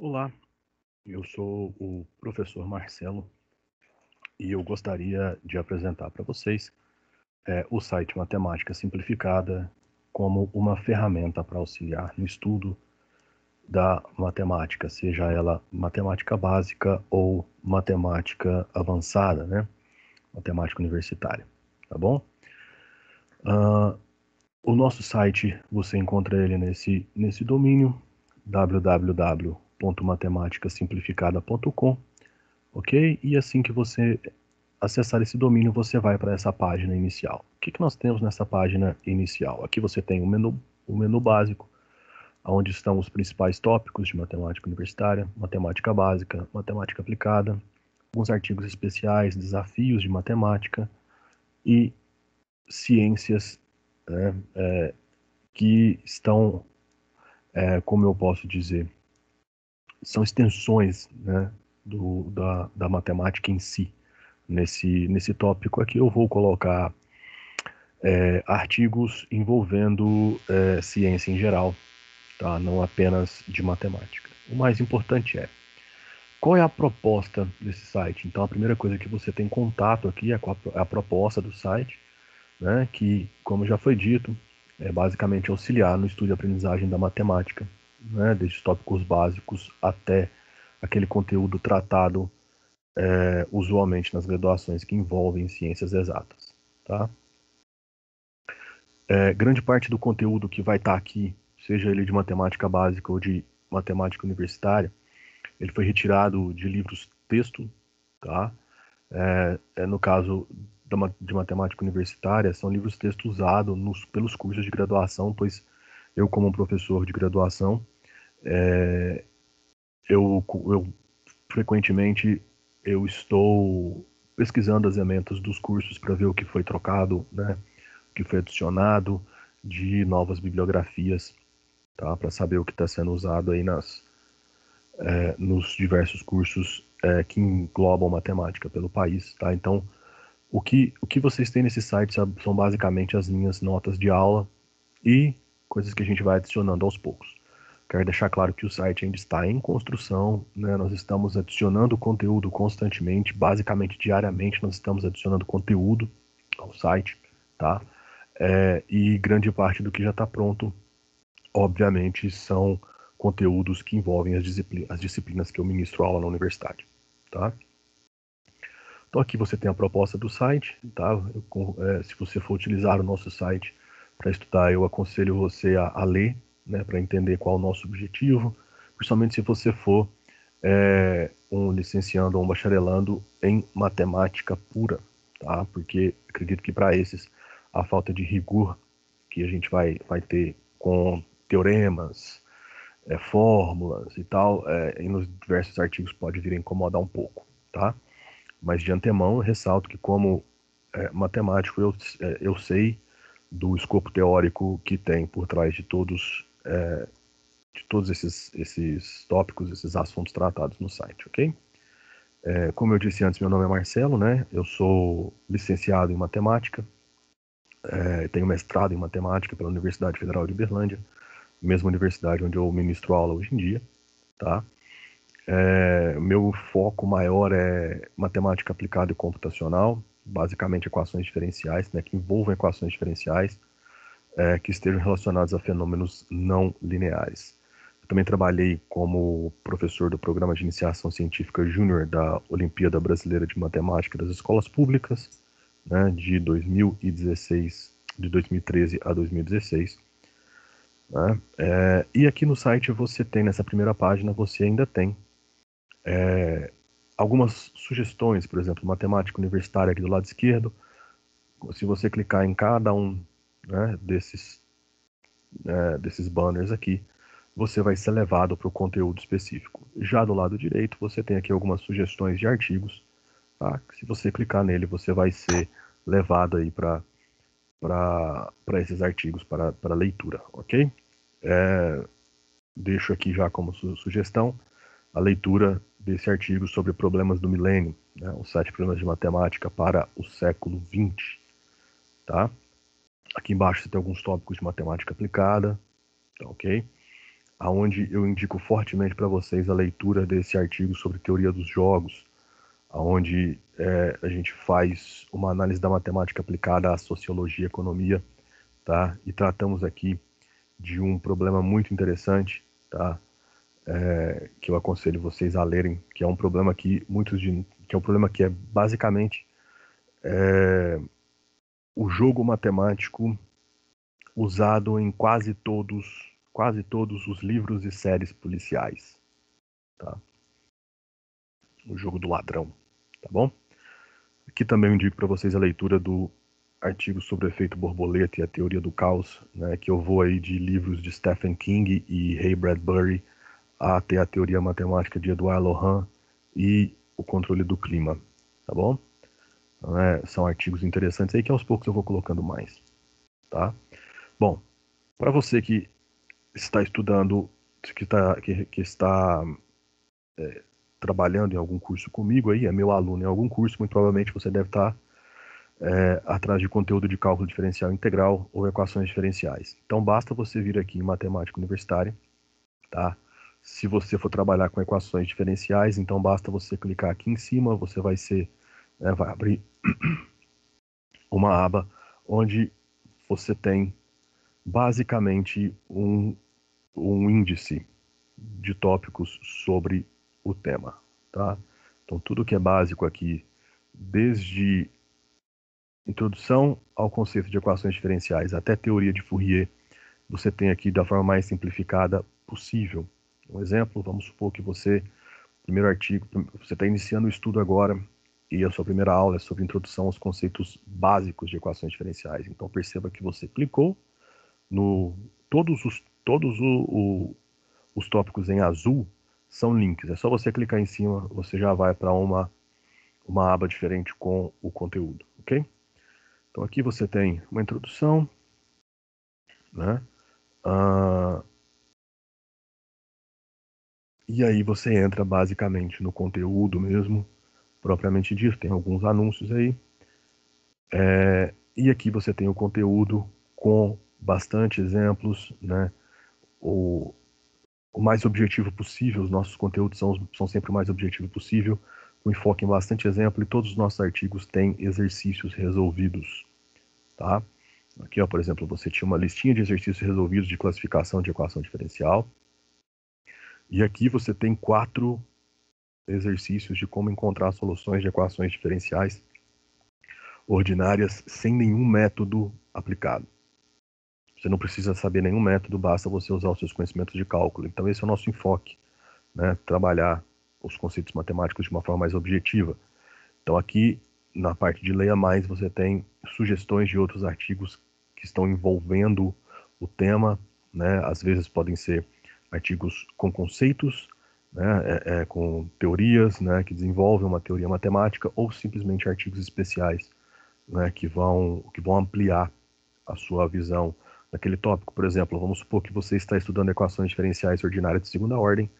Olá, eu sou o professor Marcelo e eu gostaria de apresentar para vocês o site Matemática Simplificada como uma ferramenta para auxiliar no estudo da matemática, seja ela matemática básica ou matemática avançada, né? Matemática universitária, tá bom? O nosso site, você encontra ele nesse domínio, www.matematicasimplificada.com, ok? E assim que você acessar esse domínio, você vai para essa página inicial. O que nós temos nessa página inicial? Aqui você tem o menu básico, onde estão os principais tópicos de matemática universitária, matemática básica, matemática aplicada, alguns artigos especiais, desafios de matemática e ciências, né, que estão, como eu posso dizer, são extensões, né, da matemática em si. Nesse tópico aqui eu vou colocar artigos envolvendo ciência em geral, tá? Não apenas de matemática. O mais importante é, qual é a proposta desse site? Então, a primeira coisa que você tem contato aqui é com a proposta do site, né? Que, como já foi dito, é basicamente auxiliar no estudo e aprendizagem da matemática, né? Desde os tópicos básicos até aquele conteúdo tratado usualmente nas graduações que envolvem ciências exatas, tá? Grande parte do conteúdo que vai estar aqui, seja ele de matemática básica ou de matemática universitária, ele foi retirado de livros texto, tá? No caso de matemática universitária, são livros texto usados pelos cursos de graduação, pois eu, como um professor de graduação, eu frequentemente eu estou pesquisando as ementas dos cursos para ver o que foi trocado, né? O que foi adicionado de novas bibliografias, tá? Para saber o que está sendo usado aí nos diversos cursos que englobam matemática pelo país, tá? Então, o que vocês têm nesse site são basicamente as minhas notas de aula e coisas que a gente vai adicionando aos poucos. Quero deixar claro que o site ainda está em construção, né? Nós estamos adicionando conteúdo constantemente, basicamente diariamente nós estamos adicionando conteúdo ao site, tá? E grande parte do que já está pronto, obviamente, são conteúdos que envolvem as disciplinas que eu ministro aula na universidade, tá? Então aqui você tem a proposta do site, tá? Se você for utilizar o nosso site para estudar, eu aconselho você a ler, né, para entender qual é o nosso objetivo, principalmente se você for um licenciando ou um bacharelando em matemática pura, tá? Porque acredito que para esses a falta de rigor que a gente vai ter com teoremas, fórmulas e tal, e nos diversos artigos pode vir a incomodar um pouco, tá? Mas de antemão eu ressalto que como matemático eu sei do escopo teórico que tem por trás de todos esses tópicos, esses assuntos tratados no site, ok? Como eu disse antes, meu nome é Marcelo, né? Eu sou licenciado em matemática, tenho mestrado em matemática pela Universidade Federal de Uberlândia, mesma universidade onde eu ministro aula hoje em dia, tá? Meu foco maior é matemática aplicada e computacional, basicamente equações diferenciais, né, que envolvam equações diferenciais, que estejam relacionadas a fenômenos não lineares. Eu também trabalhei como professor do Programa de Iniciação Científica Júnior da Olimpíada Brasileira de Matemática das Escolas Públicas, né, de 2016, de 2013 a 2016. Né? E aqui no site você tem, nessa primeira página, você ainda tem algumas sugestões, por exemplo, matemática universitária aqui do lado esquerdo. Se você clicar em cada um, né, desses banners aqui, você vai ser levado para o conteúdo específico. Já do lado direito, você tem aqui algumas sugestões de artigos, tá? Se você clicar nele, você vai ser levado aí para esses artigos para leitura, ok? Deixo aqui já como sugestão a leitura desse artigo sobre problemas do milênio, né, os 7 problemas de matemática para o século XX, tá? Aqui embaixo você tem alguns tópicos de matemática aplicada, tá ok? aonde eu indico fortemente para vocês a leitura desse artigo sobre teoria dos jogos, aonde a gente faz uma análise da matemática aplicada à sociologia e economia, tá? E tratamos aqui de um problema muito interessante, tá? Que eu aconselho vocês a lerem, que é um problema que que é basicamente o jogo matemático usado em quase todos os livros e séries policiais, tá? O jogo do ladrão, tá bom? Aqui também eu indico para vocês a leitura do artigo sobre o efeito borboleta e a teoria do caos, né, que eu vou aí de livros de Stephen King e Ray Bradbury até a teoria matemática de Edouard Lourin e o controle do clima, tá bom? Então, são artigos interessantes aí que aos poucos eu vou colocando mais, tá? Bom, para você que está estudando, que está trabalhando em algum curso comigo aí, é meu aluno em algum curso, muito provavelmente você deve estar atrás de conteúdo de cálculo diferencial integral ou equações diferenciais. Então basta você vir aqui em matemática universitária, tá? Se você for trabalhar com equações diferenciais, então basta você clicar aqui em cima, você vai abrir uma aba onde você tem basicamente um índice de tópicos sobre o tema, tá? Então tudo que é básico aqui, desde introdução ao conceito de equações diferenciais até teoria de Fourier, você tem aqui da forma mais simplificada possível. Um exemplo, vamos supor que primeiro artigo, você está iniciando o estudo agora e a sua primeira aula é sobre introdução aos conceitos básicos de equações diferenciais. Então perceba que você clicou no os tópicos em azul são links. É só você clicar em cima, você já vai para uma aba diferente com o conteúdo, ok? Então aqui você tem uma introdução, né? E aí você entra basicamente no conteúdo mesmo, propriamente dito. Tem alguns anúncios aí. E aqui você tem o conteúdo com bastante exemplos, né? O mais objetivo possível. Os nossos conteúdos são sempre o mais objetivo possível, com enfoque em bastante exemplo, e todos os nossos artigos têm exercícios resolvidos, tá? Aqui, ó, por exemplo, você tinha uma listinha de exercícios resolvidos de classificação de equação diferencial. E aqui você tem 4 exercícios de como encontrar soluções de equações diferenciais ordinárias sem nenhum método aplicado. Você não precisa saber nenhum método, basta você usar os seus conhecimentos de cálculo. Então esse é o nosso enfoque, né? Trabalhar os conceitos matemáticos de uma forma mais objetiva. Então aqui, na parte de Leia Mais, você tem sugestões de outros artigos que estão envolvendo o tema, né? Às vezes podem ser artigos com conceitos, né? Com teorias, né? Que desenvolvem uma teoria matemática, ou simplesmente artigos especiais, né? Que vão ampliar a sua visão daquele tópico. Por exemplo, vamos supor que você está estudando equações diferenciais ordinárias de segunda ordem,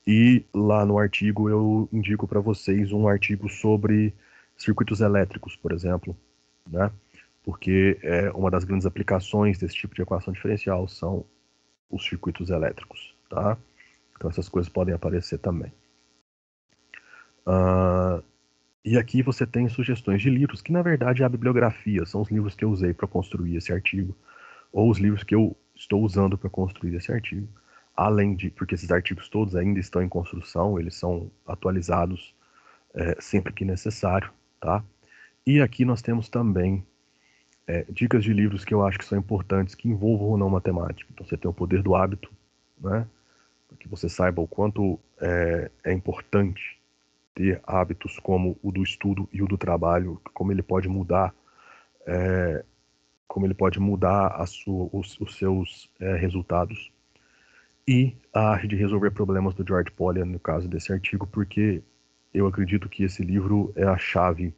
e lá no artigo eu indico para vocês um artigo sobre circuitos elétricos, por exemplo, né? Porque uma das grandes aplicações desse tipo de equação diferencial são os circuitos elétricos, tá? Então essas coisas podem aparecer também. E aqui você tem sugestões de livros, que na verdade é a bibliografia, são os livros que eu usei para construir esse artigo, ou os livros que eu estou usando para construir esse artigo. Além de, porque esses artigos todos ainda estão em construção, eles são atualizados sempre que necessário, tá? E aqui nós temos também dicas de livros que eu acho que são importantes, que envolvam ou não matemática. Então você tem o Poder do Hábito, né? Para que você saiba o quanto é importante ter hábitos como o do estudo e o do trabalho, como ele pode mudar os seus resultados. E a arte de resolver problemas do George Polya, no caso desse artigo, porque eu acredito que esse livro é a chave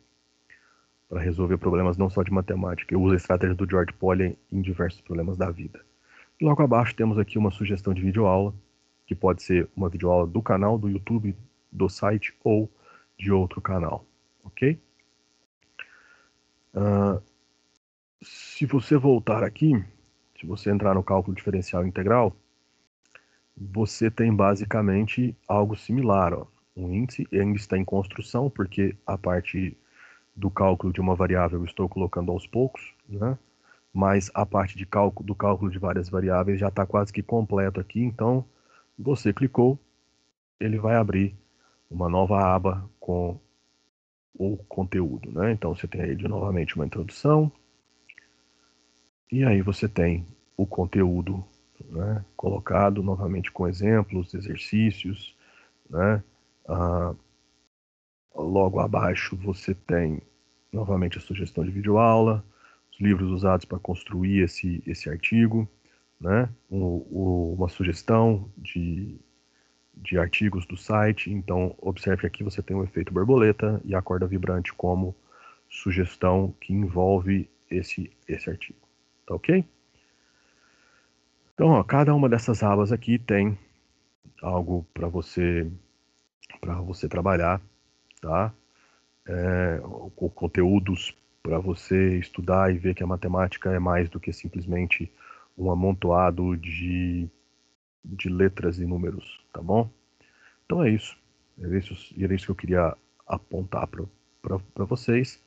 para resolver problemas não só de matemática. Eu uso a estratégia do George Polya em diversos problemas da vida. Logo abaixo temos aqui uma sugestão de videoaula, que pode ser uma videoaula do canal, do YouTube, do site ou de outro canal, ok? Se você voltar aqui, se você entrar no cálculo diferencial integral, você tem basicamente algo similar, ó. Um índice ainda está em construção, porque a parte do cálculo de uma variável eu estou colocando aos poucos, né? Mas a parte do cálculo de várias variáveis já está quase que completo aqui, então você clicou, ele vai abrir uma nova aba com o conteúdo, né? Então você tem aí novamente uma introdução, e aí você tem o conteúdo, né, colocado novamente com exemplos, exercícios, né? Ah, logo abaixo você tem novamente a sugestão de videoaula, os livros usados para construir esse artigo, né? Uma sugestão de artigos do site. Então, observe que aqui você tem o efeito borboleta e a corda vibrante como sugestão que envolve esse artigo. Tá ok? Então, ó, cada uma dessas abas aqui tem algo para você trabalhar, tá? Conteúdos para você estudar e ver que a matemática é mais do que simplesmente um amontoado de letras e números, tá bom? Então é isso. Era isso que eu queria apontar para vocês.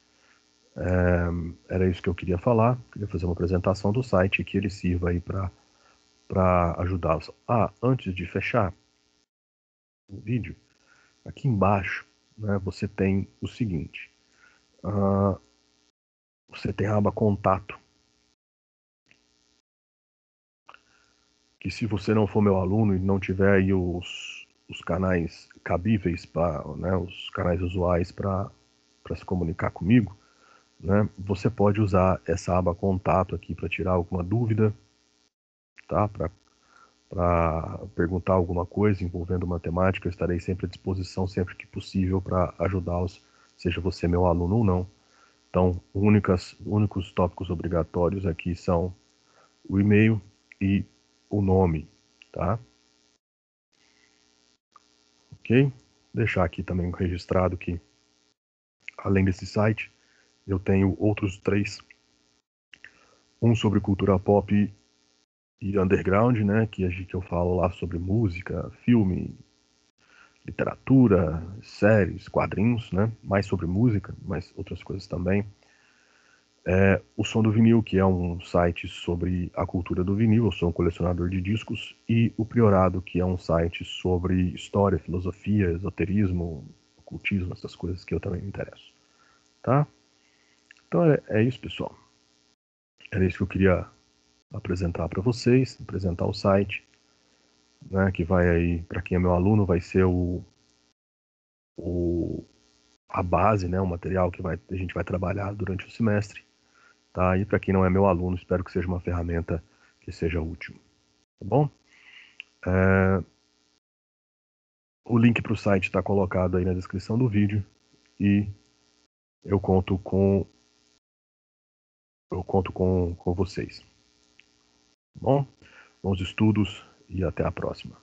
Era isso que eu queria falar. Queria fazer uma apresentação do site e que ele sirva aí para ajudá-los. Ah, antes de fechar o vídeo, aqui embaixo, né, você tem o seguinte. Você tem a aba Contato, que se você não for meu aluno e não tiver aí os canais cabíveis, né, os canais usuais para se comunicar comigo, né, você pode usar essa aba Contato aqui para tirar alguma dúvida, tá? Para perguntar alguma coisa envolvendo matemática. Eu estarei sempre à disposição, sempre que possível, para ajudá-los, seja você meu aluno ou não. Então, únicos tópicos obrigatórios aqui são o e-mail e o nome, tá? Ok? Deixar aqui também registrado que, além desse site, eu tenho outros 3. Um sobre cultura pop e underground, né? Que eu falo lá sobre música, filme, literatura, séries, quadrinhos, né? Mais sobre música, mas outras coisas também. O Som do Vinil, que é um site sobre a cultura do vinil. Eu sou um colecionador de discos. E o Priorado, que é um site sobre história, filosofia, esoterismo, ocultismo, essas coisas que eu também me interesso. Tá? Então é isso, pessoal. Era isso que eu queria apresentar para vocês, apresentar o site, né? Que vai aí, para quem é meu aluno, vai ser a base, né? O material que a gente vai trabalhar durante o semestre. Tá? E para quem não é meu aluno, espero que seja uma ferramenta que seja útil. Tá bom? O link para o site está colocado aí na descrição do vídeo e eu conto com vocês. Tá bom? Bons estudos e até a próxima.